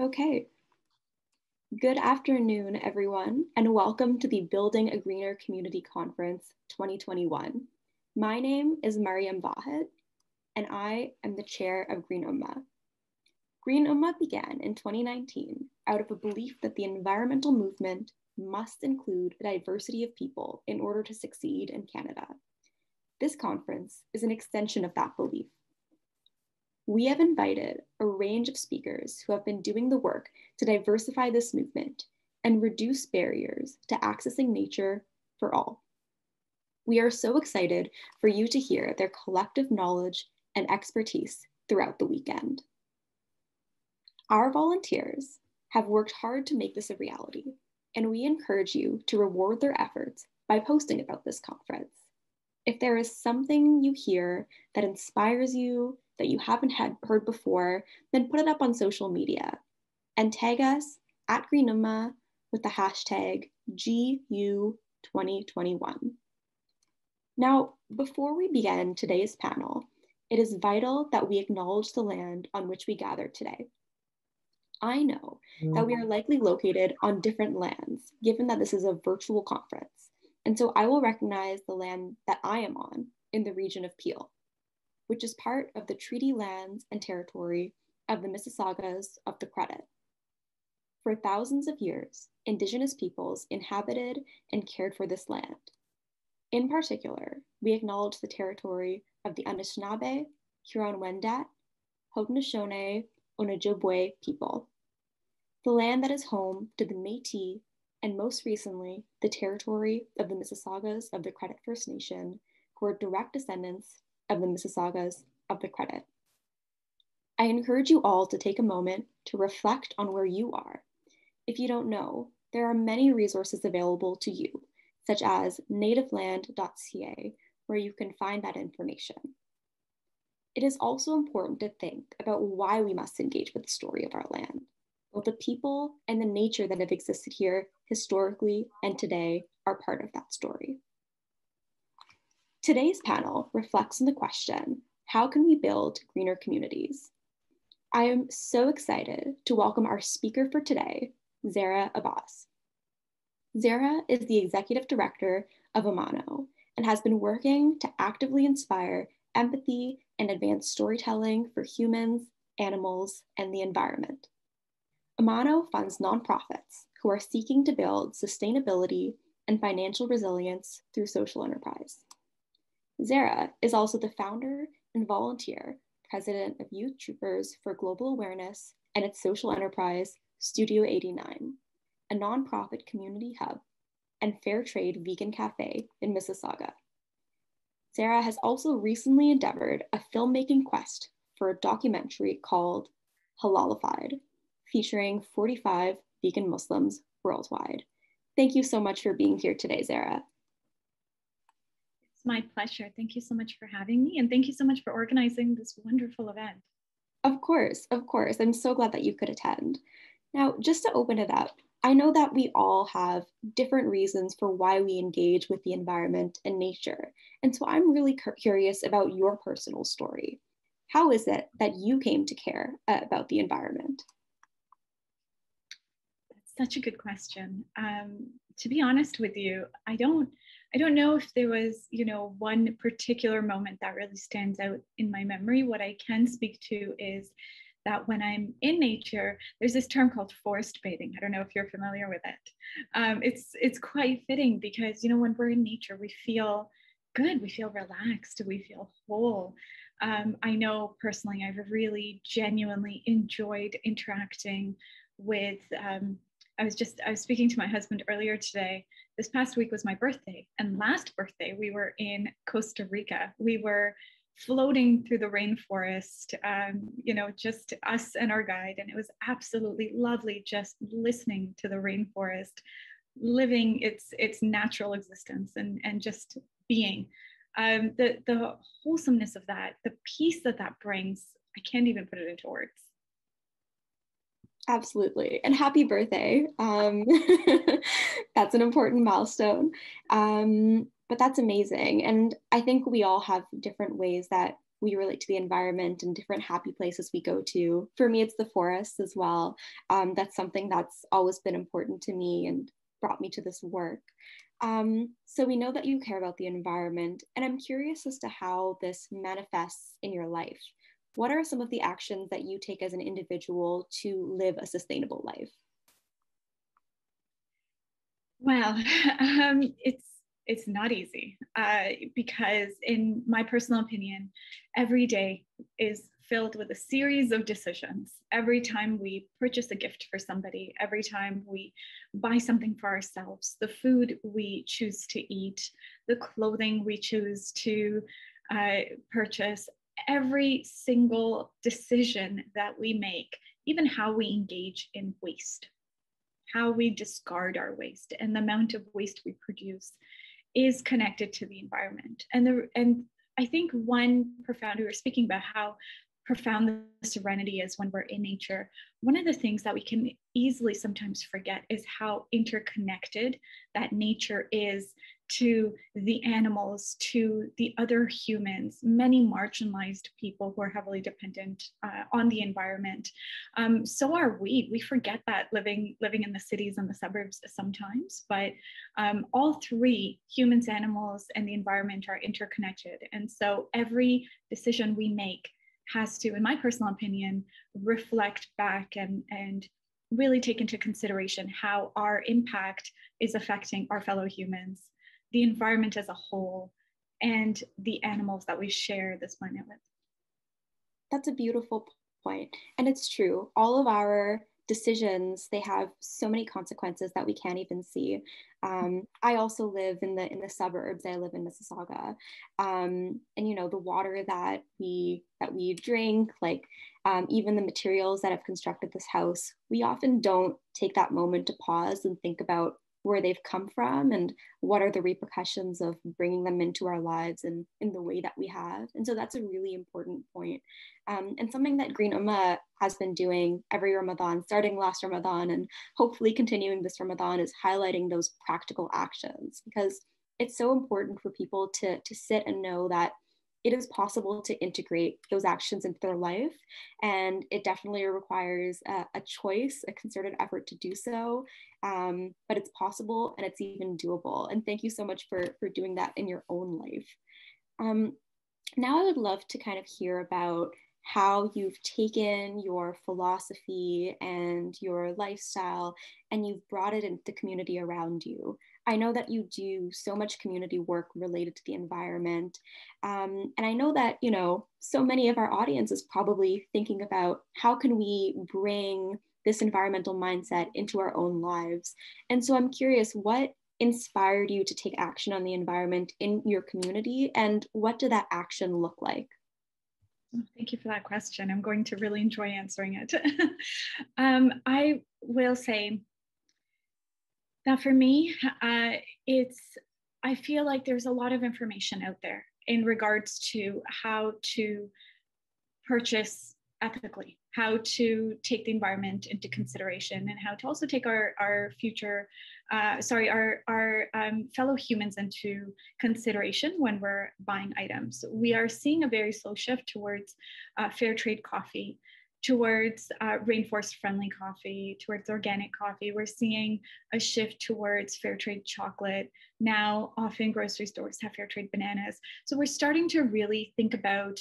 Okay. Good afternoon, everyone, and welcome to the Building a Greener Community Conference 2021. My name is Mariam Vahed, and I am the chair of Green Ummah. Green Ummah began in 2019 out of a belief that the environmental movement must include a diversity of people in order to succeed in Canada. This conference is an extension of that belief. We have invited a range of speakers who have been doing the work to diversify this movement and reduce barriers to accessing nature for all. We are so excited for you to hear their collective knowledge and expertise throughout the weekend. Our volunteers have worked hard to make this a reality, and we encourage you to reward their efforts by posting about this conference. If there is something you hear that inspires you, that you haven't heard before, then put it up on social media and tag us at Green Ummah with the hashtag GU2021. Now, before we begin today's panel, it is vital that we acknowledge the land on which we gather today. I know that we are likely located on different lands, given that this is a virtual conference. And so I will recognize the land that I am on in the region of Peel, which is part of the treaty lands and territory of the Mississaugas of the Credit. For thousands of years, Indigenous peoples inhabited and cared for this land. In particular, we acknowledge the territory of the Anishinaabe, Huron-Wendat, Haudenosaunee, Ojibwe people, the land that is home to the Métis, and most recently, the territory of the Mississaugas of the Credit First Nation, who are direct descendants of the Mississaugas of the Credit. I encourage you all to take a moment to reflect on where you are. If you don't know, there are many resources available to you, such as nativeland.ca, where you can find that information. It is also important to think about why we must engage with the story of our land. Both the people and the nature that have existed here historically and today are part of that story. Today's panel reflects on the question, how can we build greener communities? I am so excited to welcome our speaker for today, Zara Abbas. Zara is the executive director of Amano and has been working to actively inspire empathy and advance storytelling for humans, animals, and the environment. Amano funds nonprofits who are seeking to build sustainability and financial resilience through social enterprise. Zara is also the founder and volunteer president of Youth Troopers for Global Awareness and its social enterprise, Studio 89, a nonprofit community hub and fair trade vegan cafe in Mississauga. Zara has also recently endeavored a filmmaking quest for a documentary called Halalified, featuring 45 vegan Muslims worldwide. Thank you so much for being here today, Zara. It's my pleasure. Thank you so much for having me, and thank you so much for organizing this wonderful event. Of course. I'm so glad that you could attend. Now, just to open it up, I know that we all have different reasons for why we engage with the environment and nature. And so I'm really curious about your personal story. How is it that you came to care about the environment? That's such a good question. To be honest with you, I don't know if there was, one particular moment that really stands out in my memory. What I can speak to is that when I'm in nature, there's this term called forest bathing. I don't know if you're familiar with it. It's quite fitting because, when we're in nature, we feel good, we feel relaxed, we feel whole. I know personally, I've really genuinely enjoyed interacting with, I was speaking to my husband earlier today. This past week was my birthday, and last birthday, we were in Costa Rica. We were floating through the rainforest, just us and our guide. And it was absolutely lovely just listening to the rainforest, living its natural existence and just being. The wholesomeness of that, the peace that brings, I can't even put it into words. Absolutely. And happy birthday. That's an important milestone. But that's amazing. And I think we all have different ways that we relate to the environment and different happy places we go to. For me, it's the forest as well. That's something that's always been important to me and brought me to this work. So we know that you care about the environment, and I'm curious as to how this manifests in your life. What are some of the actions that you take as an individual to live a sustainable life? Well, it's not easy because, in my personal opinion, every day is filled with a series of decisions. Every time we purchase a gift for somebody, every time we buy something for ourselves, the food we choose to eat, the clothing we choose to purchase, every single decision that we make, even how we engage in waste, how we discard our waste, and the amount of waste we produce is connected to the environment. And I think one profound, we were speaking about how profound the serenity is when we're in nature. One of the things that we can easily sometimes forget is how interconnected that nature is to the animals, to the other humans, many marginalized people who are heavily dependent on the environment. So are we. We forget that living in the cities and the suburbs sometimes, but all three, humans, animals, and the environment, are interconnected. And so every decision we make has to, in my personal opinion, reflect back and really take into consideration how our impact is affecting our fellow humans, the environment as a whole, and the animals that we share this planet with. That's a beautiful point. And it's true. All of our decisions, they have so many consequences that we can't even see. I also live in the suburbs. I live in Mississauga, and you know, the water that we drink, like even the materials that have constructed this house, we often don't take that moment to pause and think about where they've come from and what are the repercussions of bringing them into our lives and in the way that we have. And so that's a really important point. And something that Green Ummah has been doing every Ramadan, starting last Ramadan and hopefully continuing this Ramadan, is highlighting those practical actions, because it's so important for people to sit and know that it is possible to integrate those actions into their life. And it definitely requires a choice, a concerted effort to do so. But it's possible and it's even doable. And thank you so much for doing that in your own life. Now I would love to kind of hear about how you've taken your philosophy and your lifestyle and you've brought it into the community around you. I know that you do so much community work related to the environment. And I know that, you know, so many of our audience is probably thinking about how can we bring this environmental mindset into our own lives. And so I'm curious, what inspired you to take action on the environment in your community, and what did that action look like? Thank you for that question. I'm going to really enjoy answering it. I will say that for me, I feel like there's a lot of information out there in regards to how to purchase ethically, how to take the environment into consideration, and how to also take our future, our fellow humans into consideration when we're buying items. We are seeing a very slow shift towards fair trade coffee, towards rainforest friendly coffee, towards organic coffee. We're seeing a shift towards fair trade chocolate. Now, often grocery stores have fair trade bananas. So we're starting to really think about,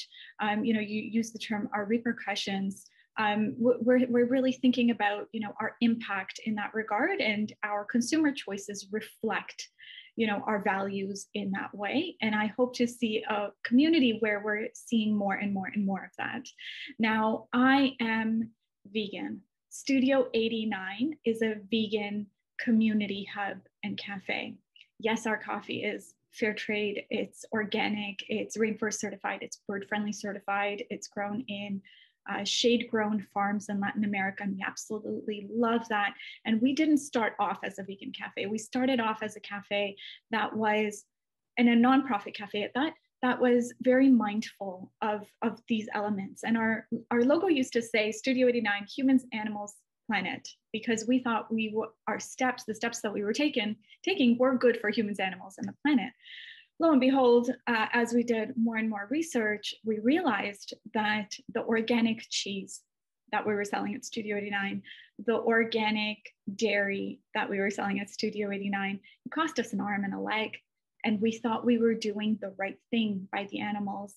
you use the term, our repercussions. We're really thinking about, our impact in that regard, and our consumer choices reflect our values in that way. And I hope to see a community where we're seeing more and more and more of that. Now, I am vegan. Studio 89 is a vegan community hub and cafe. Yes, our coffee is fair trade, it's organic, it's rainforest certified, it's bird friendly certified, it's grown in shade grown farms in Latin America, and we absolutely love that. And we didn't start off as a vegan cafe. We started off as a cafe that was, and a nonprofit cafe at that was very mindful of these elements. And our logo used to say Studio 89, humans, animals, planet, because we thought the steps that we were taking were good for humans, animals, and the planet. lo and behold, as we did more and more research, we realized that the organic cheese that we were selling at Studio 89, the organic dairy that we were selling at Studio 89, it cost us an arm and a leg. And we thought we were doing the right thing by the animals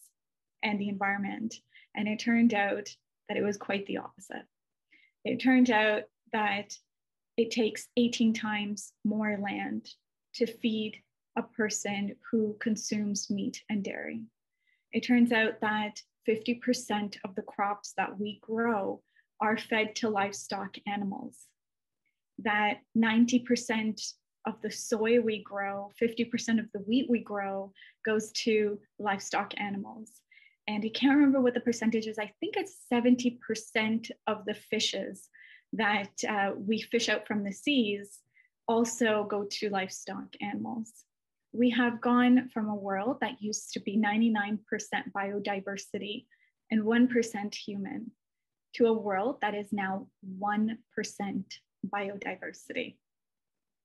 and the environment. And it turned out that it was quite the opposite. It turned out that it takes 18 times more land to feed a person who consumes meat and dairy. It turns out that 50% of the crops that we grow are fed to livestock animals, that 90% of the soy we grow, 50% of the wheat we grow goes to livestock animals. And I can't remember what the percentage is. I think it's 70% of the fishes that we fish out from the seas also go to livestock animals. We have gone from a world that used to be 99% biodiversity and 1% human to a world that is now 1% biodiversity.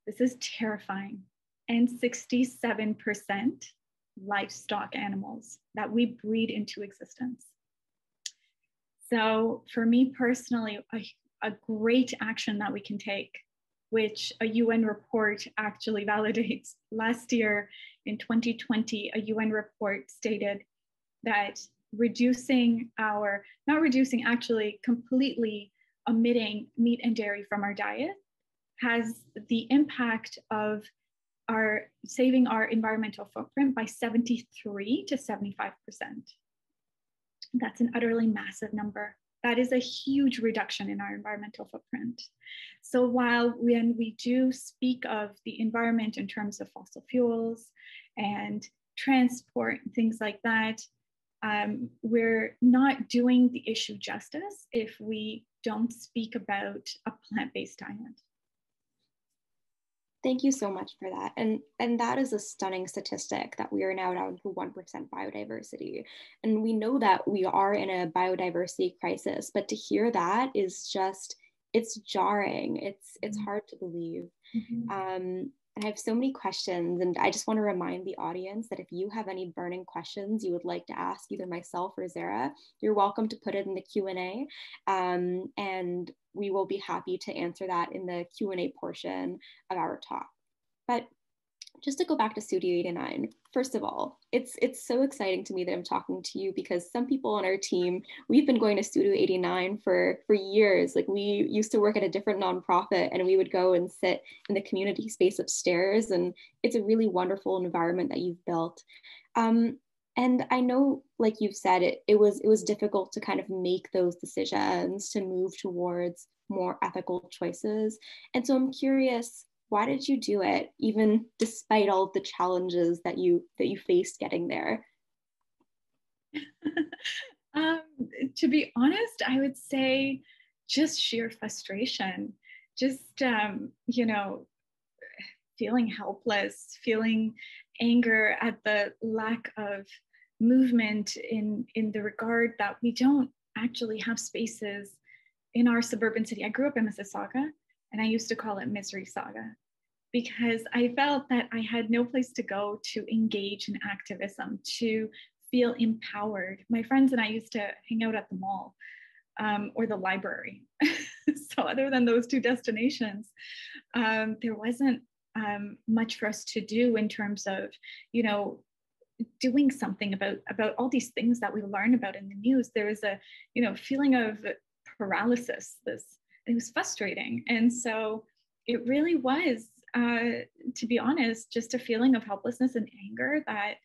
This is terrifying. And 67% livestock animals that we breed into existence. So for me personally, a great action that we can take, which a UN report actually validates. Last year in 2020, a UN report stated that actually completely omitting meat and dairy from our diet has the impact of saving our environmental footprint by 73 to 75%. That's an utterly massive number. That is a huge reduction in our environmental footprint. So while when we do speak of the environment in terms of fossil fuels and transport and things like that, we're not doing the issue justice if we don't speak about a plant-based diet. Thank you so much for that. And that is a stunning statistic that we are now down to 1% biodiversity. And we know that we are in a biodiversity crisis, but to hear that is just, it's jarring. It's hard to believe. And I have so many questions, and I just want to remind the audience that if you have any burning questions you would like to ask either myself or Zara, you're welcome to put it in the Q&A, and we will be happy to answer that in the Q&A portion of our talk. But just to go back to Studio 89, first of all, it's so exciting to me that I'm talking to you, because some people on our team, we've been going to Studio 89 for years. Like, we used to work at a different nonprofit, and we would go and sit in the community space upstairs, and it's a really wonderful environment that you've built. And I know, like you've said, it was difficult to kind of make those decisions to move towards more ethical choices. And so I'm curious, why did you do it, even despite all of the challenges that you faced getting there? To be honest, I would say just sheer frustration, just, feeling helpless, feeling anger at the lack of movement in the regard that we don't actually have spaces in our suburban city. I grew up in Mississauga, and I used to call it Misery Saga, because I felt that I had no place to go to engage in activism, to feel empowered. My friends and I used to hang out at the mall or the library. So other than those two destinations, there wasn't much for us to do in terms of, doing something about all these things that we learn about in the news. There was a, feeling of paralysis. It was frustrating. And so it really was, to be honest, just a feeling of helplessness and anger that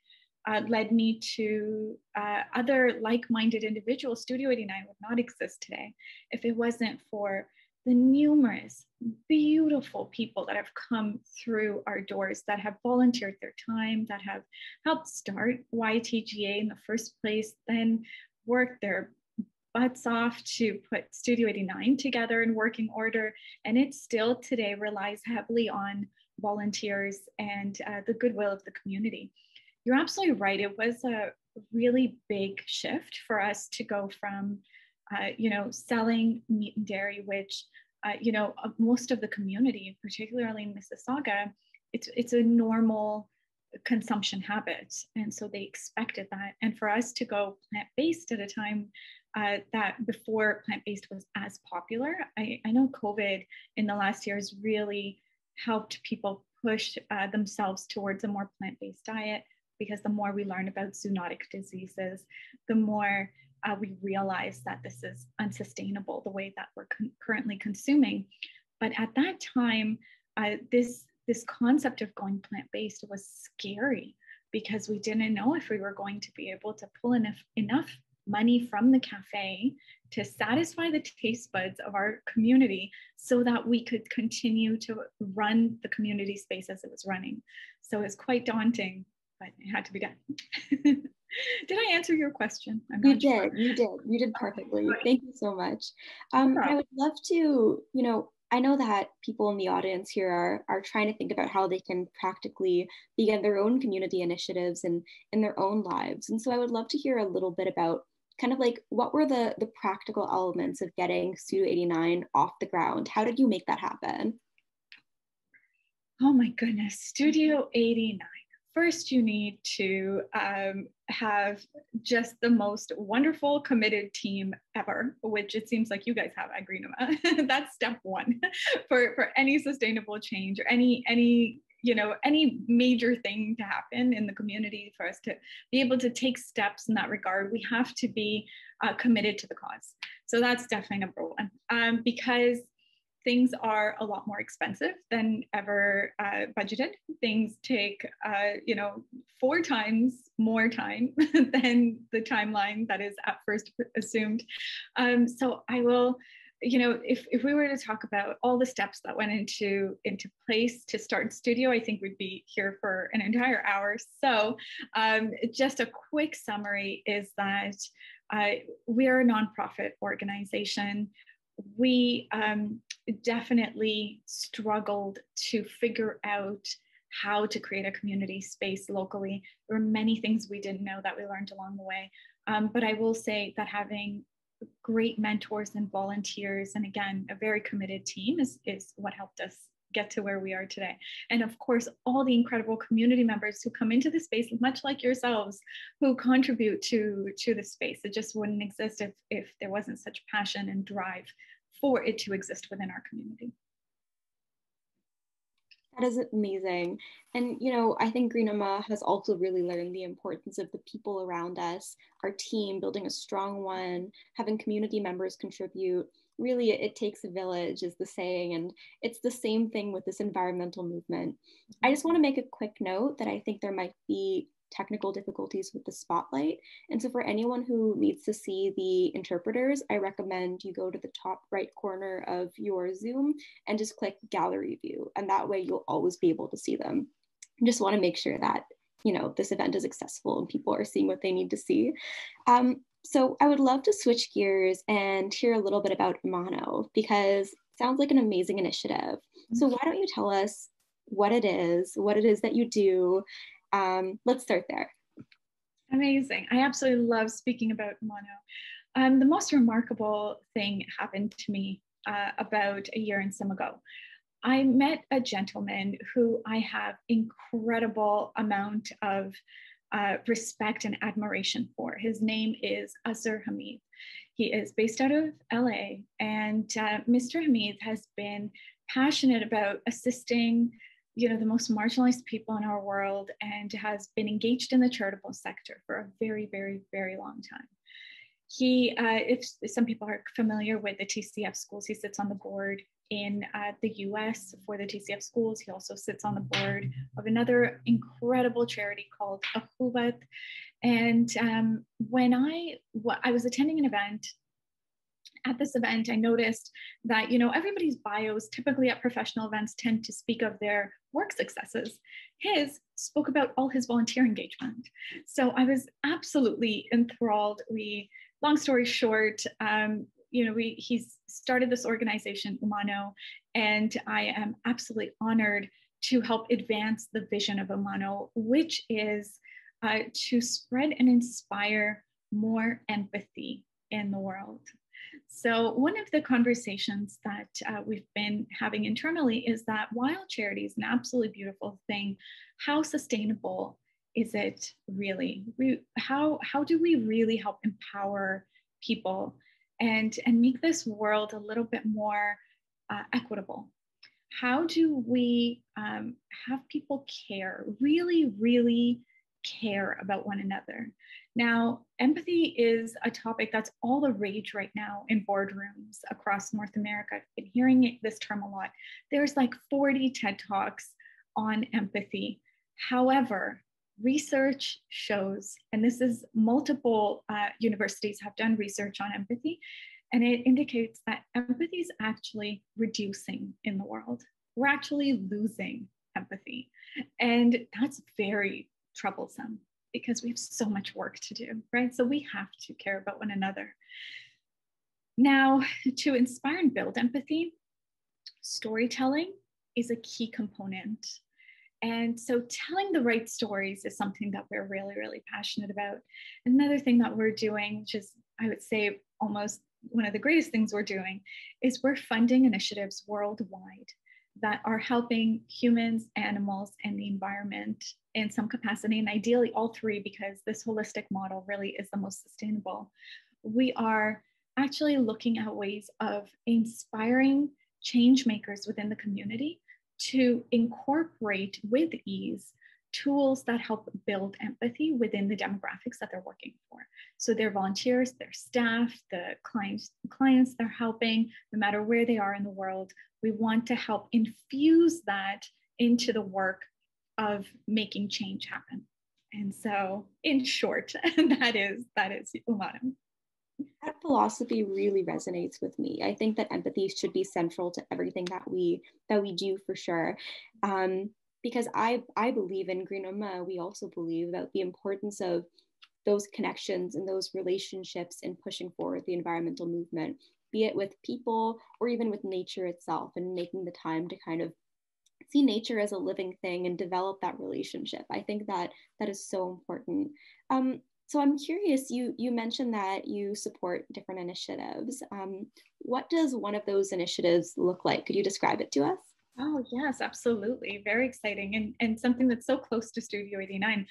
led me to other like-minded individuals. Studio 89 would not exist today if it wasn't for the numerous beautiful people that have come through our doors, that have volunteered their time, that have helped start YTGA in the first place, then worked their butts off to put Studio 89 together in working order. And it still today relies heavily on volunteers and the goodwill of the community. You're absolutely right. It was a really big shift for us to go from, selling meat and dairy, which, most of the community, particularly in Mississauga, it's a normal consumption habits. And so they expected that. And for us to go plant-based at a time that before plant-based was as popular, I know COVID in the last years really helped people push themselves towards a more plant-based diet, because the more we learn about zoonotic diseases, the more we realize that this is unsustainable, the way that we're currently consuming. But at that time, this concept of going plant-based was scary, because we didn't know if we were going to be able to pull enough money from the cafe to satisfy the taste buds of our community so that we could continue to run the community space as it was running. So it's quite daunting, but it had to be done. Did I answer your question? You did perfectly. Thank you so much. I would love to, I know that people in the audience here are trying to think about how they can practically begin their own community initiatives and in their own lives. And so I would love to hear a little bit about kind of like, what were the practical elements of getting Studio 89 off the ground? How did you make that happen? Oh my goodness, Studio 89. First, you need to have just the most wonderful, committed team ever, which it seems like you guys have at Greenema. That's step one for any sustainable change or any major thing to happen in the community. For us to be able to take steps in that regard, we have to be committed to the cause. So that's definitely number one, because things are a lot more expensive than ever budgeted. Things take, 4 times more time than the timeline that is at first assumed. So I will, if we were to talk about all the steps that went into place to start Studio, I think we'd be here for an entire hour. So just a quick summary is that we are a nonprofit organization. We definitely struggled to figure out how to create a community space locally. There were many things we didn't know that we learned along the way. But I will say that having great mentors and volunteers, and again, a very committed team is what helped us get to where we are today. And of course, all the incredible community members who come into the space, much like yourselves, who contribute to the space. It just wouldn't exist if there wasn't such passion and drive for it to exist within our community. That is amazing. And, I think Greenema has also really learned the importance of the people around us, our team, building a strong one, having community members contribute. Really, it takes a village is the saying, and it's the same thing with this environmental movement. I just want to make a quick note that I think there might be technical difficulties with the spotlight. And so for anyone who needs to see the interpreters, I recommend you go to the top right corner of your Zoom and just click gallery view. And that way you'll always be able to see them. I just want to make sure that, this event is accessible and people are seeing what they need to see. So I would love to switch gears and hear a little bit about Umano, because it sounds like an amazing initiative. So why don't you tell us what it is that you do. Let's start there. Amazing. I absolutely love speaking about Umano. The most remarkable thing happened to me about a year and some ago. I met a gentleman who I have incredible amount of respect and admiration for. His name is Azur Hamid. He is based out of LA, and Mr. Hamid has been passionate about assisting the most marginalized people in our world, and has been engaged in the charitable sector for a very, very, very long time. He, if some people are familiar with the TCF schools, he sits on the board in the US for the TCF schools. He also sits on the board of another incredible charity called Ahubat. And when I was attending an event, at this event, I noticed that, everybody's bios typically at professional events tend to speak of their work successes. His spoke about all his volunteer engagement. So I was absolutely enthralled. Long story short, he's started this organization, Umano, and I am absolutely honored to help advance the vision of Umano, which is to spread and inspire more empathy in the world. So one of the conversations that we've been having internally is that while charity is an absolutely beautiful thing, how sustainable is it really? How do we really help empower people and make this world a little bit more equitable? How do we have people care, really, really care about one another? Now, empathy is a topic that's all the rage right now in boardrooms across North America. I've been hearing this term a lot. There's like 40 TED Talks on empathy. However, research shows, and this is multiple universities have done research on empathy, and it indicates that empathy is actually reducing in the world. We're actually losing empathy. And that's very troublesome because we have so much work to do, right? So we have to care about one another. Now, to inspire and build empathy, storytelling is a key component. And so telling the right stories is something that we're really, really passionate about. Another thing that we're doing, which is, I would say, almost one of the greatest things we're doing, is we're funding initiatives worldwide that are helping humans, animals, and the environment in some capacity, and ideally all three, because this holistic model really is the most sustainable. We are actually looking at ways of inspiring change makers within the community to incorporate with ease tools that help build empathy within the demographics that they're working for. So their volunteers, their staff, the clients they're helping, no matter where they are in the world, we want to help infuse that into the work of making change happen. And so in short, that is Umano. That philosophy really resonates with me. I think that empathy should be central to everything that we do, for sure. Because I believe in Green Umma, we also believe about the importance of those connections and those relationships in pushing forward the environmental movement, be it with people or even with nature itself, and making the time to kind of see nature as a living thing and develop that relationship. I think that is so important. So I'm curious, you mentioned that you support different initiatives. What does one of those initiatives look like? Could you describe it to us? Oh, yes, absolutely. Very exciting, and something that's so close to Studio 89.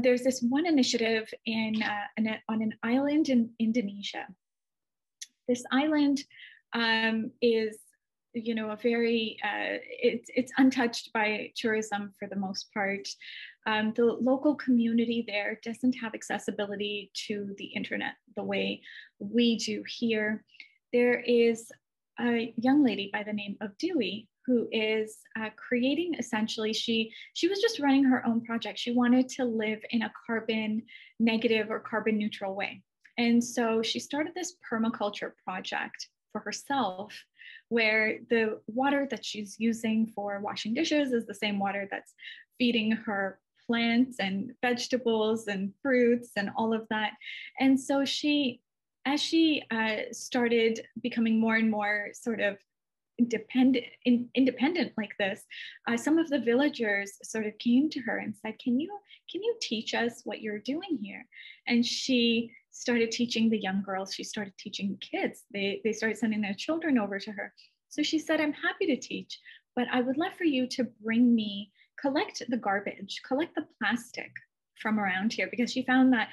There's this one initiative on an island in Indonesia. This island is, a very, it's untouched by tourism for the most part. The local community there doesn't have accessibility to the internet the way we do here. There is a young lady by the name of Dewey who is creating, essentially, she was just running her own project. She wanted to live in a carbon negative or carbon neutral way. And so she started this permaculture project for herself, where the water that she's using for washing dishes is the same water that's feeding her plants and vegetables and fruits and all of that. And so as she started becoming more and more sort of independent like this, some of the villagers sort of came to her and said, can you teach us what you're doing here? And she started teaching the young girls. She started teaching kids. They started sending their children over to her. So she said, I'm happy to teach, but I would love for you to collect the garbage, collect the plastic from around here, because she found that,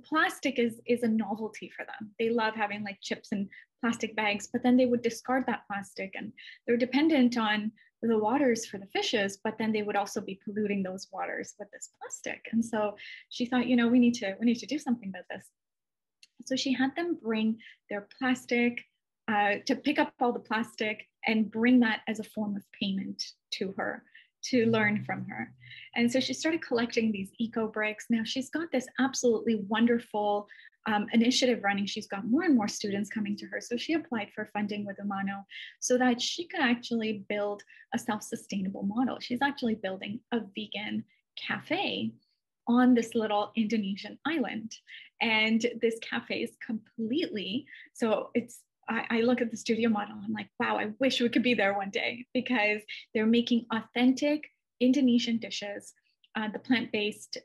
plastic is a novelty for them. They love having like chips and plastic bags, but then they would discard that plastic, and they're dependent on the waters for the fishes, but then they would also be polluting those waters with this plastic. And so she thought, we need to do something about this. So she had them bring their plastic, to pick up all the plastic and bring that as a form of payment to her, to learn from her. And so she started collecting these eco bricks. Now she's got this absolutely wonderful initiative running. She's got more and more students coming to her. So she applied for funding with Umano so that she could actually build a self-sustainable model. She's actually building a vegan cafe on this little Indonesian island. And this cafe is completely, so I look at the studio model, I'm like, wow, I wish we could be there one day, because they're making authentic Indonesian dishes the plant-based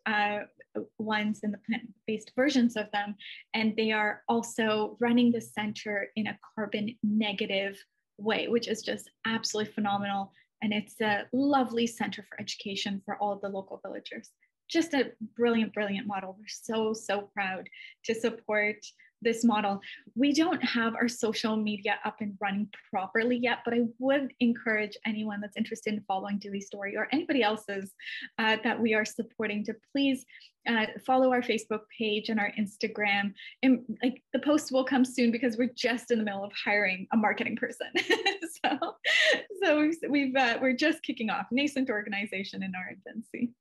ones and the plant-based versions of them. And they are also running the center in a carbon negative way, which is just absolutely phenomenal. And it's a lovely center for education for all of the local villagers. Just a brilliant, brilliant model. We're so, so proud to support this model. We don't have our social media up and running properly yet, but I would encourage anyone that's interested in following Dewey's story or anybody else's that we are supporting to please follow our Facebook page and our Instagram. And like the post will come soon because we're just in the middle of hiring a marketing person. so we're just kicking off, nascent organization in our infancy.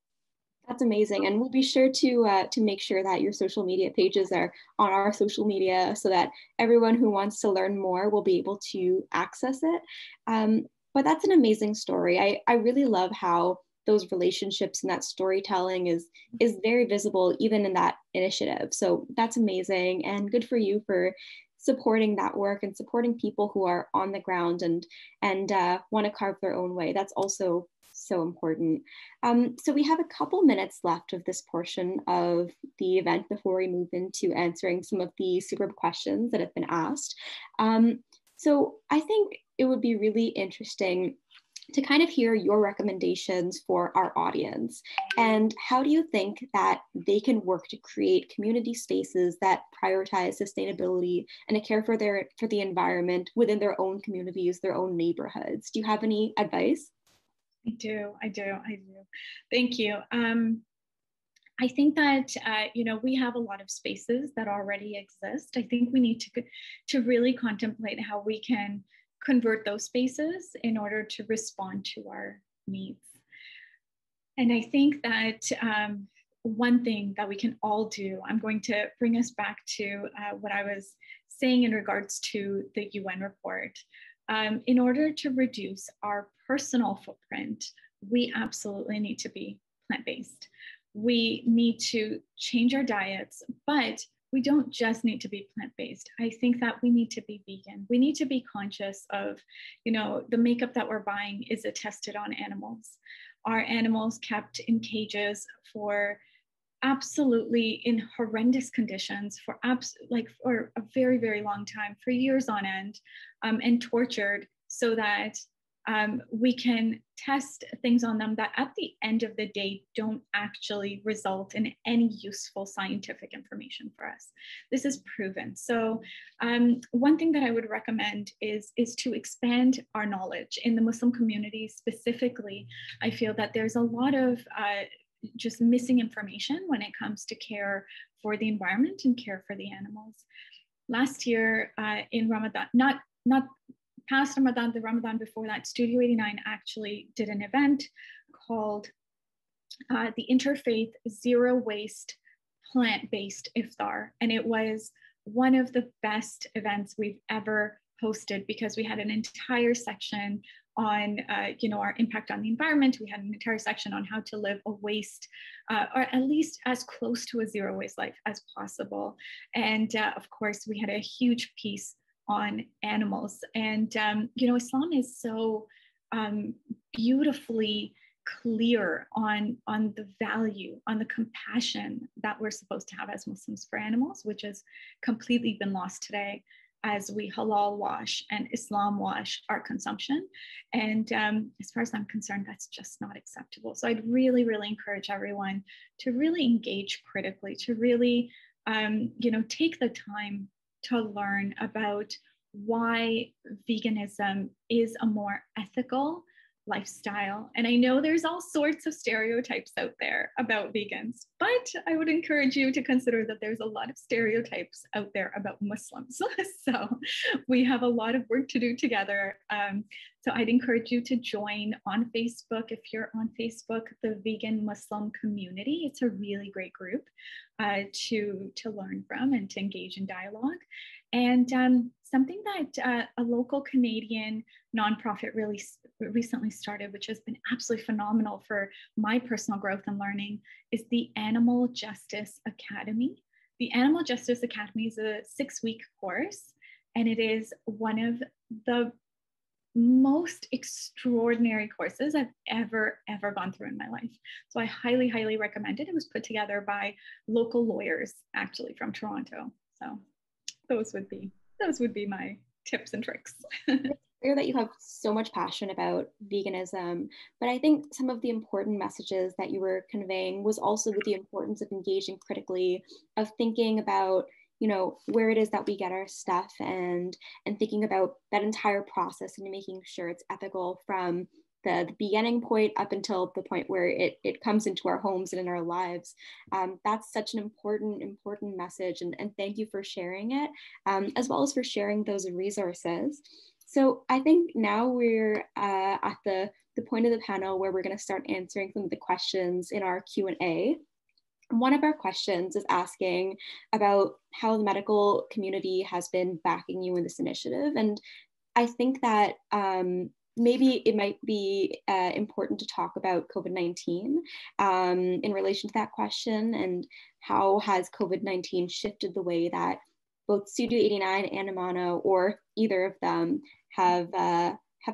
That's amazing. And we'll be sure to make sure that your social media pages are on our social media so that everyone who wants to learn more will be able to access it. But that's an amazing story. I really love how those relationships and that storytelling is very visible even in that initiative. So that's amazing, and good for you for supporting that work and supporting people who are on the ground and want to carve their own way. That's also so important. So we have a couple minutes left of this portion of the event before we move into answering some of the superb questions that have been asked. So I think it would be really interesting to kind of hear your recommendations for our audience. And how do you think that they can work to create community spaces that prioritize sustainability and a care for the environment within their own communities, their own neighborhoods? Do you have any advice? I do. Thank you. I think that, we have a lot of spaces that already exist. I think we need to really contemplate how we can convert those spaces in order to respond to our needs. And I think that one thing that we can all do, I'm going to bring us back to what I was saying in regards to the UN report. In order to reduce our personal footprint, we absolutely need to be plant-based. We need to change our diets, but we don't just need to be plant-based. I think that we need to be vegan. We need to be conscious of, the makeup that we're buying is attested on animals. Are animals kept in cages for absolutely in horrendous conditions for a very, very long time, for years on end, and tortured so that we can test things on them that at the end of the day don't actually result in any useful scientific information for us. This is proven. So one thing that I would recommend is to expand our knowledge. In the Muslim community specifically, I feel that there's a lot of just missing information when it comes to care for the environment and care for the animals. Last year in Ramadan, not past Ramadan, the Ramadan before that, Studio 89 actually did an event called the Interfaith Zero Waste Plant-Based Iftar. And it was one of the best events we've ever hosted because we had an entire section on our impact on the environment. We had an entire section on how to live a waste, or at least as close to a zero waste life as possible. And of course, we had a huge piece on animals. And Islam is so beautifully clear on the value, on the compassion that we're supposed to have as Muslims for animals, which has completely been lost today as we halal wash and Islam wash our consumption. And as far as I'm concerned, that's just not acceptable. So I'd really, really encourage everyone to really engage critically, to really, take the time to learn about why veganism is a more ethical lifestyle. And I know there's all sorts of stereotypes out there about vegans, but I would encourage you to consider that there's a lot of stereotypes out there about Muslims. So we have a lot of work to do together. So I'd encourage you to join on Facebook. If you're on Facebook, the Vegan Muslim Community, it's a really great group to learn from and to engage in dialogue. And something that a local Canadian nonprofit really recently started, which has been absolutely phenomenal for my personal growth and learning, is the Animal Justice Academy. The Animal Justice Academy is a 6-week course, and it is one of the most extraordinary courses I've ever gone through in my life. So I highly, highly recommend it. It was put together by local lawyers, actually, from Toronto. So those would be my tips and tricks. It's clear that you have so much passion about veganism, but I think some of the important messages that you were conveying was also with the importance of engaging critically, of thinking about, you know, where it is that we get our stuff, and thinking about that entire process and making sure it's ethical from the beginning point up until the point where it comes into our homes and in our lives. That's such an important message, and thank you for sharing it, as well as for sharing those resources. So I think now we're at the point of the panel where we're going to start answering some of the questions in our Q&A. One of our questions is asking about how the medical community has been backing you in this initiative. And I think that maybe it might be important to talk about COVID-19 in relation to that question, and how has COVID-19 shifted the way that both Studio 89 and Amano, or either of them, have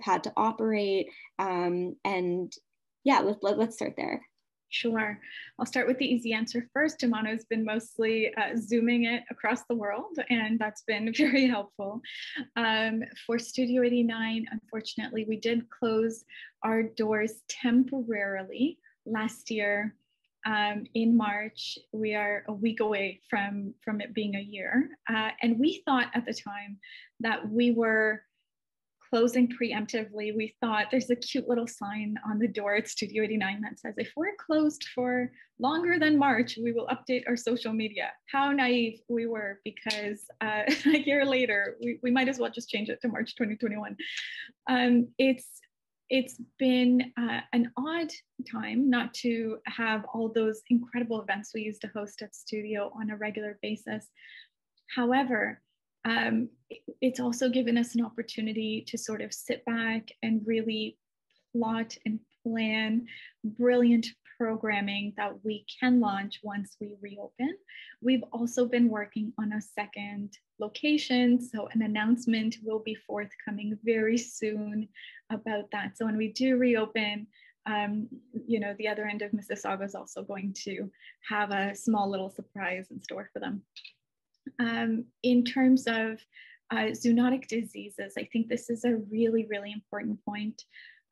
had to operate. And yeah, let's start there. Sure. I'll start with the easy answer first. Amano's been mostly Zooming it across the world, and that's been very helpful. For Studio 89, unfortunately, we did close our doors temporarily last year. In March. We are a week away from it being a year. And we thought at the time that we were closing preemptively. We thought there's a cute little sign on the door at Studio 89 that says, if we're closed for longer than March, we will update our social media. How naive we were, because a year later, we might as well just change it to March 2021. It's been an odd time not to have all those incredible events we used to host at Studio on a regular basis. However, it's also given us an opportunity to sort of sit back and really plot and plan brilliant programming that we can launch once we reopen. We've also been working on a second location, so an announcement will be forthcoming very soon about that. So when we do reopen, the other end of Mississauga is also going to have a small little surprise in store for them. In terms of zoonotic diseases, I think this is a really, really important point.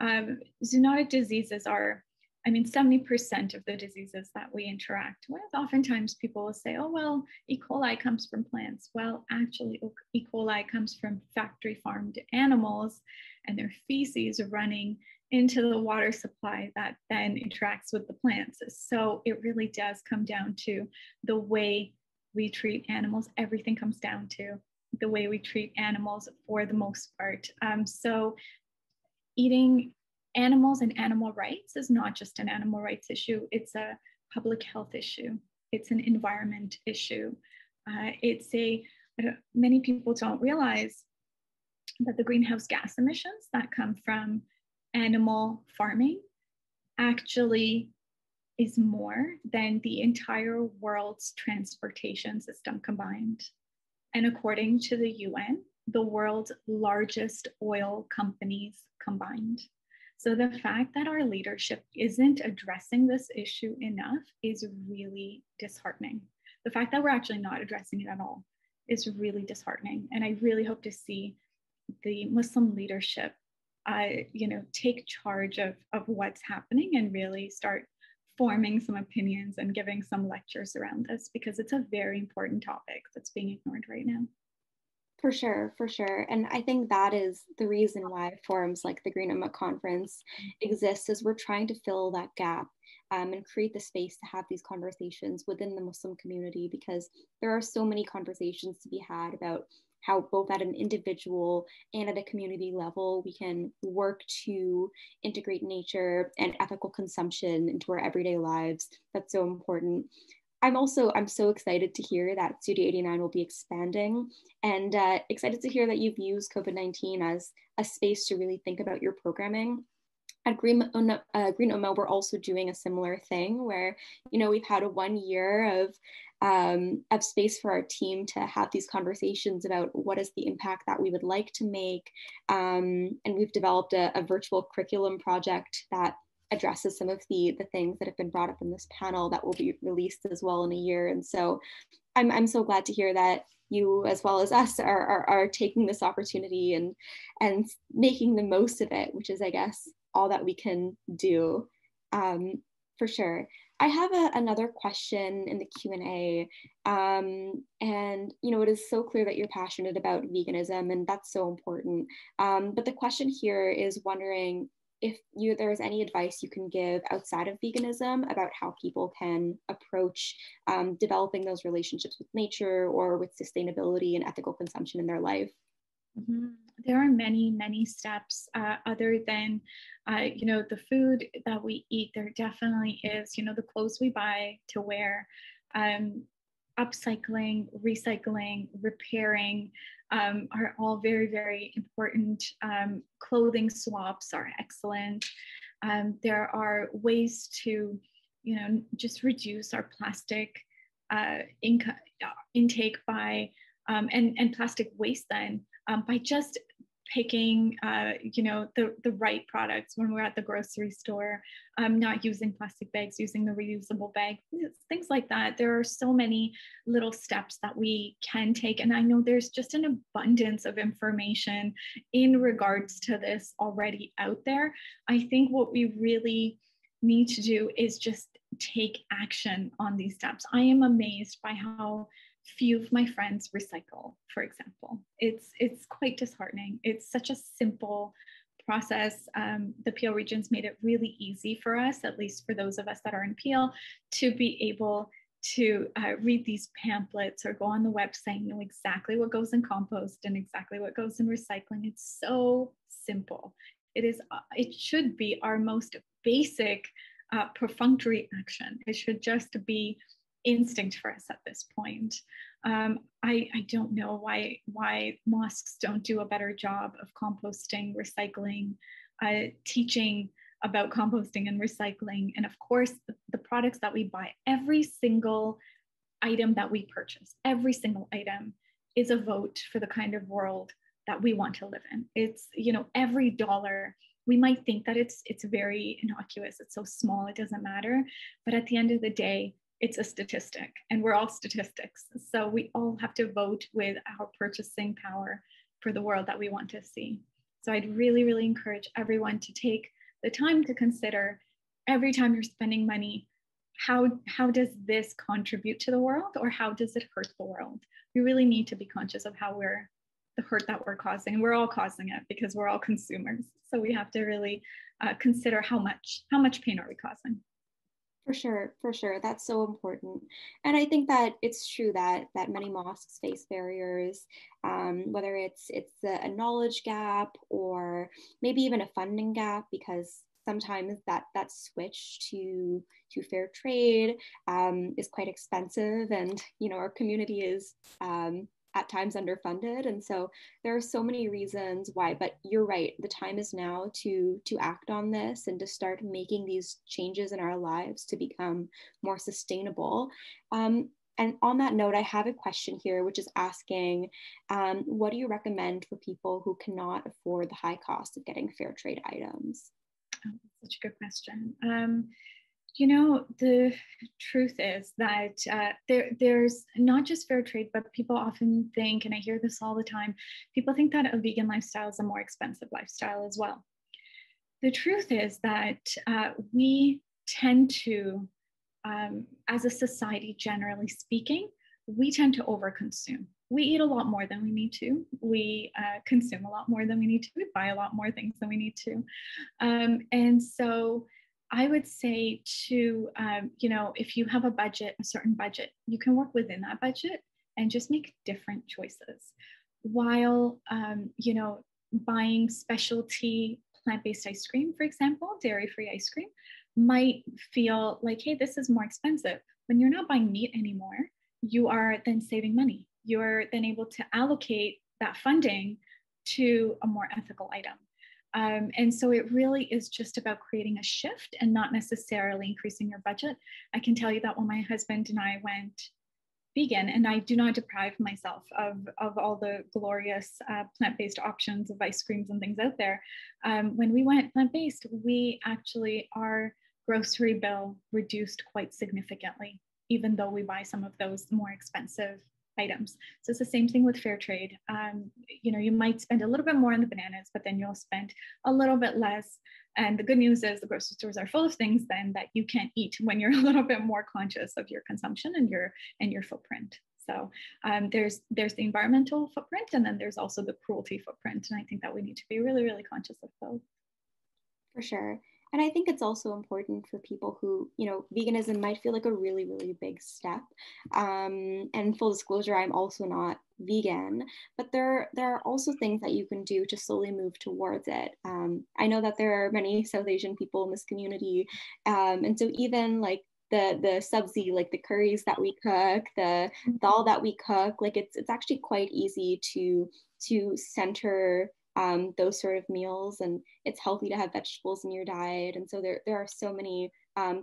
Zoonotic diseases are, 70% of the diseases that we interact with. Oftentimes people will say, oh, well, E. coli comes from plants. Well, actually, E. coli comes from factory farmed animals and their feces running into the water supply that then interacts with the plants. So it really does come down to the way we treat animals. Everything comes down to the way we treat animals for the most part. So eating animals and animal rights is not just an animal rights issue, it's a public health issue. It's an environment issue. Many people don't realize that the greenhouse gas emissions that come from animal farming actually is more than the entire world's transportation system combined. And according to the UN, the world's largest oil companies combined. So the fact that our leadership isn't addressing this issue enough is really disheartening. The fact that we're actually not addressing it at all is really disheartening. And I really hope to see the Muslim leadership take charge of what's happening and really start forming some opinions and giving some lectures around this, because it's a very important topic that's being ignored right now. For sure. And I think that is the reason why forums like the Green Ummah Conference exist, is we're trying to fill that gap and create the space to have these conversations within the Muslim community, because there are so many conversations to be had about how both at an individual and at a community level, we can work to integrate nature and ethical consumption into our everyday lives. That's so important. I'm so excited to hear that Studio 89 will be expanding, and excited to hear that you've used COVID-19 as a space to really think about your programming. At Green Ummah, we're also doing a similar thing where, we've had a 1 year of space for our team to have these conversations about what is the impact that we would like to make. And we've developed a virtual curriculum project that addresses some of the things that have been brought up in this panel that will be released as well in a year. And so I'm so glad to hear that you, as well as us, are taking this opportunity and making the most of it, which is, I guess, all that we can do, for sure. I have another question in the Q&A, and it is so clear that you're passionate about veganism, and that's so important. But the question here is wondering if there's any advice you can give outside of veganism about how people can approach developing those relationships with nature or with sustainability and ethical consumption in their life. Mm-hmm. There are many, many steps other than, the food that we eat. There definitely is, the clothes we buy to wear, upcycling, recycling, repairing are all very, very important. Clothing swaps are excellent. There are ways to, just reduce our plastic intake by, and plastic waste then, by just picking, the right products when we're at the grocery store, not using plastic bags, using the reusable bag, things like that. There are so many little steps that we can take. And I know there's just an abundance of information in regards to this already out there. I think what we really need to do is just take action on these steps. I am amazed by how few of my friends recycle, for example. It's quite disheartening. It's such a simple process. The Peel Region's made it really easy for us, at least for those of us that are in Peel, to be able to read these pamphlets or go on the website and know exactly what goes in compost and exactly what goes in recycling. It's so simple. It should be our most basic perfunctory action. It should just be instinct for us at this point. I don't know why mosques don't do a better job of composting, recycling, teaching about composting and recycling. And of course, the products that we buy, every single item that we purchase, every single item is a vote for the kind of world that we want to live in. It's, every dollar, we might think that it's very innocuous, it's so small, it doesn't matter. But at the end of the day, it's a statistic, and we're all statistics. So we all have to vote with our purchasing power for the world that we want to see. So I'd really, really encourage everyone to take the time to consider, every time you're spending money, how does this contribute to the world, or how does it hurt the world? We really need to be conscious of the hurt that we're causing. We're all causing it because we're all consumers. So we have to really consider how much pain are we causing. For sure. That's so important. And I think that it's true that many mosques face barriers, whether it's a knowledge gap or maybe even a funding gap, because sometimes that switch to fair trade is quite expensive, and our community is at times underfunded. And so there are so many reasons why, but you're right, the time is now to act on this and to start making these changes in our lives to become more sustainable. And on that note, I have a question here, which is asking, what do you recommend for people who cannot afford the high cost of getting fair trade items? Oh, such a good question. The truth is that there's not just fair trade, but people often think, and I hear this all the time, people think that a vegan lifestyle is a more expensive lifestyle as well. The truth is that we tend to, as a society, generally speaking, we tend to overconsume. We eat a lot more than we need to. We consume a lot more than we need to. We buy a lot more things than we need to. And so I would say to, if you have a certain budget, you can work within that budget and just make different choices while, buying specialty plant-based ice cream, for example, dairy-free ice cream, might feel like, hey, this is more expensive. When you're not buying meat anymore, you are then saving money. You're then able to allocate that funding to a more ethical item. And so it really is just about creating a shift and not necessarily increasing your budget. I can tell you that when my husband and I went vegan, and I do not deprive myself of all the glorious plant-based options of ice creams and things out there. When we went plant-based, we actually, our grocery bill reduced quite significantly, even though we buy some of those more expensive items. So it's the same thing with fair trade. You know, you might spend a little bit more on the bananas, but then you'll spend a little bit less. And the good news is the grocery stores are full of things then that you can't eat when you're a little bit more conscious of your consumption and your footprint. So there's the environmental footprint, and then there's also the cruelty footprint. And I think that we need to be really, really conscious of both. For sure. And I think it's also important for people who, you know, veganism might feel like a really, really big step. And full disclosure, I'm also not vegan, but there are also things that you can do to slowly move towards it. I know that there are many South Asian people in this community. And so even like the sabzi, like the curries that we cook, the dal that we cook, like it's actually quite easy to center those sort of meals, and it's healthy to have vegetables in your diet. And so there are so many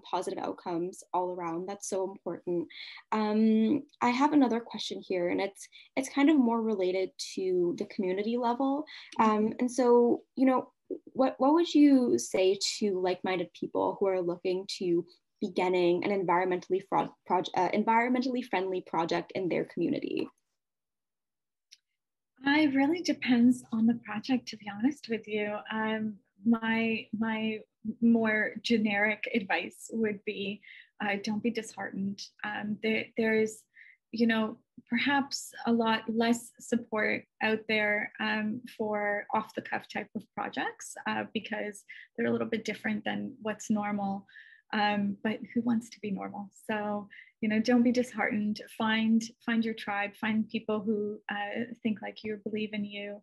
positive outcomes all around. That's so important. I have another question here, and it's kind of more related to the community level. And so, you know, what would you say to like-minded people who are looking to beginning an environmentally friendly project in their community? It really depends on the project, to be honest with you. My more generic advice would be, don't be disheartened. There's, you know, perhaps a lot less support out there for off-the-cuff type of projects because they're a little bit different than what's normal. But who wants to be normal? So, you know, don't be disheartened. Find your tribe. Find people who think like you, believe in you,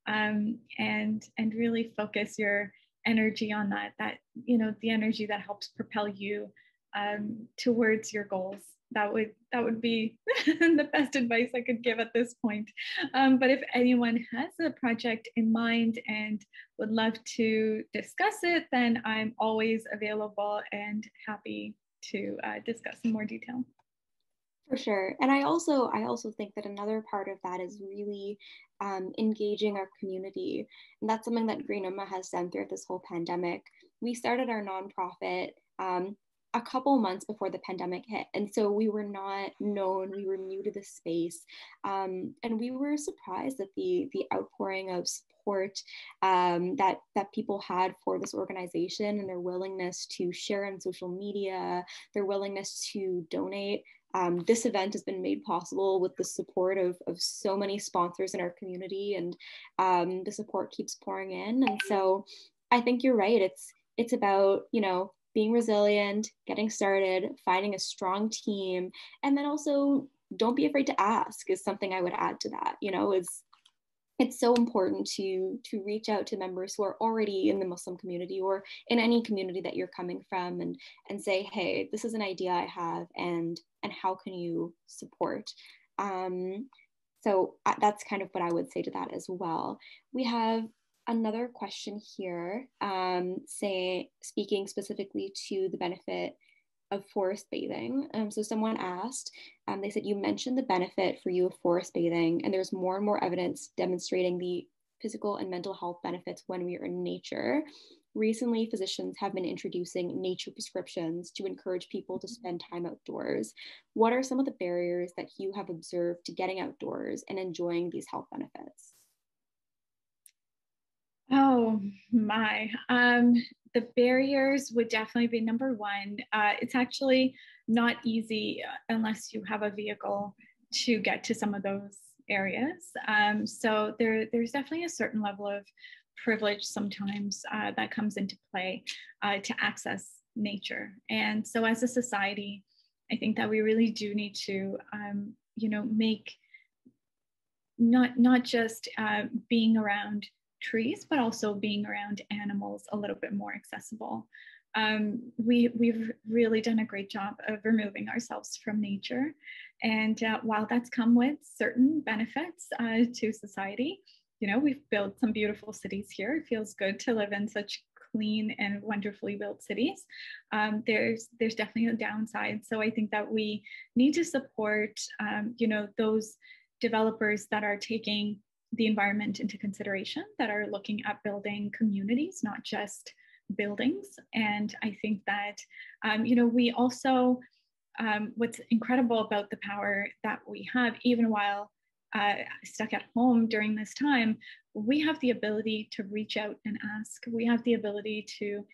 and really focus your energy on that. That, you know, the energy that helps propel you towards your goals. That would be the best advice I could give at this point. But if anyone has a project in mind and would love to discuss it, then I'm always available and happy to discuss in more detail. For sure. And I also think that another part of that is really engaging our community. And that's something that Green Umma has done throughout this whole pandemic. We started our nonprofit a couple months before the pandemic hit. And so we were not known, we were new to the space. And we were surprised at the outpouring of support that people had for this organization, and their willingness to share on social media, their willingness to donate. This event has been made possible with the support of so many sponsors in our community, and the support keeps pouring in. And so I think you're right. It's about, you know, being resilient, getting started, finding a strong team, and then also don't be afraid to ask is something I would add to that. You know, it's so important to reach out to members who are already in the Muslim community or in any community that you're coming from, and say, hey, this is an idea I have, and how can you support? So that's kind of what I would say to that as well. We have another question here, speaking specifically to the benefit of forest bathing. So someone asked, they said, you mentioned the benefit for you of forest bathing, and there's more and more evidence demonstrating the physical and mental health benefits when we are in nature. Recently, physicians have been introducing nature prescriptions to encourage people to spend time outdoors. What are some of the barriers that you have observed to getting outdoors and enjoying these health benefits? Oh my, the barriers would definitely be number one. It's actually not easy unless you have a vehicle to get to some of those areas. So there's definitely a certain level of privilege sometimes that comes into play to access nature. And so as a society, I think that we really do need to, you know, make not just being around trees, but also being around animals a little bit more accessible. We've really done a great job of removing ourselves from nature. And while that's come with certain benefits to society, you know, we've built some beautiful cities here. It feels good to live in such clean and wonderfully built cities, there's definitely a downside. So I think that we need to support, those developers that are taking the environment into consideration, that are looking at building communities, not just buildings. And I think that, we also, what's incredible about the power that we have, even while stuck at home during this time, we have the ability to reach out and ask. We have the ability to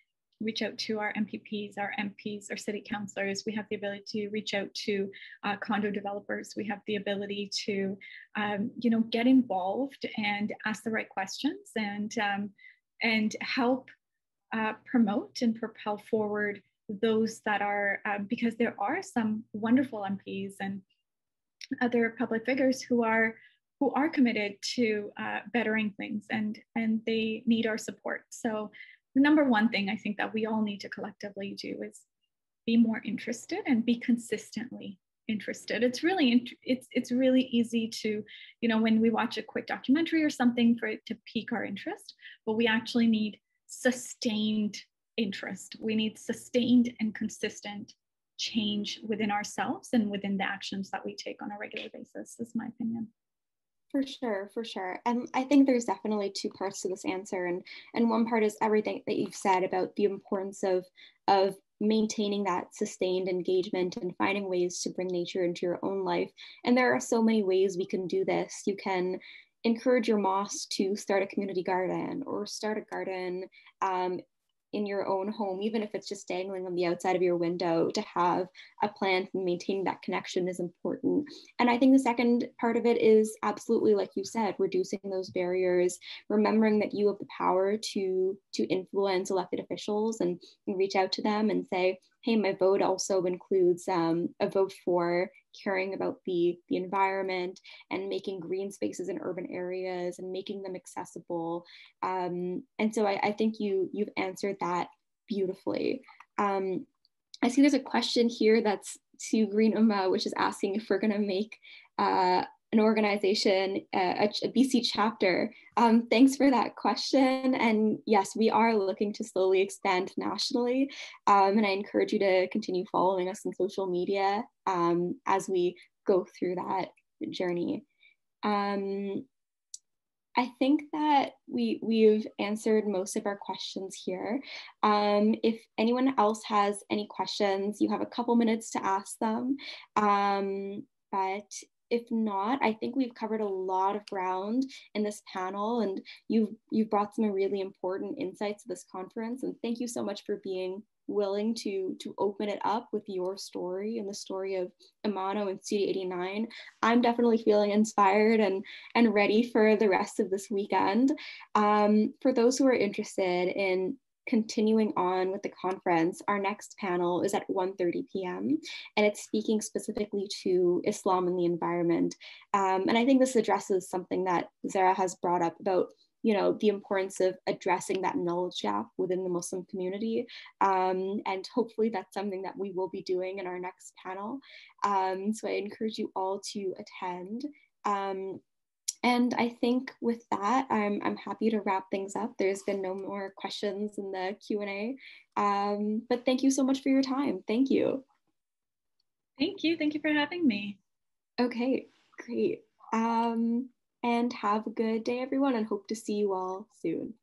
reach out to our MPPs, our MPs, our city councillors. We have the ability to reach out to condo developers. We have the ability to, get involved and ask the right questions, and help promote and propel forward those that are, because there are some wonderful MPs and other public figures who are committed to bettering things, and they need our support. So the number one thing I think that we all need to collectively do is be more interested and be consistently interested. It's really it's really easy to, when we watch a quick documentary or something, for it to pique our interest, but we actually need sustained interest. We need sustained and consistent change within ourselves and within the actions that we take on a regular basis, is my opinion. For sure, for sure. And I think there's definitely two parts to this answer. And one part is everything that you've said about the importance of maintaining that sustained engagement and finding ways to bring nature into your own life. And there are so many ways we can do this. You can encourage your mosque to start a community garden, or start a garden in your own home, even if it's just dangling on the outside of your window. To have a plant and maintaining that connection is important. And I think the second part of it is absolutely, like you said, reducing those barriers, remembering that you have the power to influence elected officials, and reach out to them and say, hey, my vote also includes a vote for caring about the environment and making green spaces in urban areas and making them accessible. And so I think you've answered that beautifully. I see there's a question here that's to Green Ummah, which is asking if we're going to make an organization, a BC chapter. Thanks for that question. And yes, we are looking to slowly expand nationally. And I encourage you to continue following us on social media as we go through that journey. I think that we've answered most of our questions here. If anyone else has any questions, you have a couple minutes to ask them. But if not, I think we've covered a lot of ground in this panel, and you've brought some really important insights to this conference. And thank you so much for being willing to open it up with your story and the story of Amano and Studio 89. I'm definitely feeling inspired and ready for the rest of this weekend. For those who are interested in continuing on with the conference, our next panel is at 1:30 p.m. and it's speaking specifically to Islam and the environment. And I think this addresses something that Zara has brought up about the importance of addressing that knowledge gap within the Muslim community. And hopefully that's something that we will be doing in our next panel. So I encourage you all to attend. And I think with that, I'm happy to wrap things up. There's been no more questions in the Q&A. But thank you so much for your time. Thank you. Thank you. Thank you for having me. Okay, great. And have a good day, everyone, and hope to see you all soon.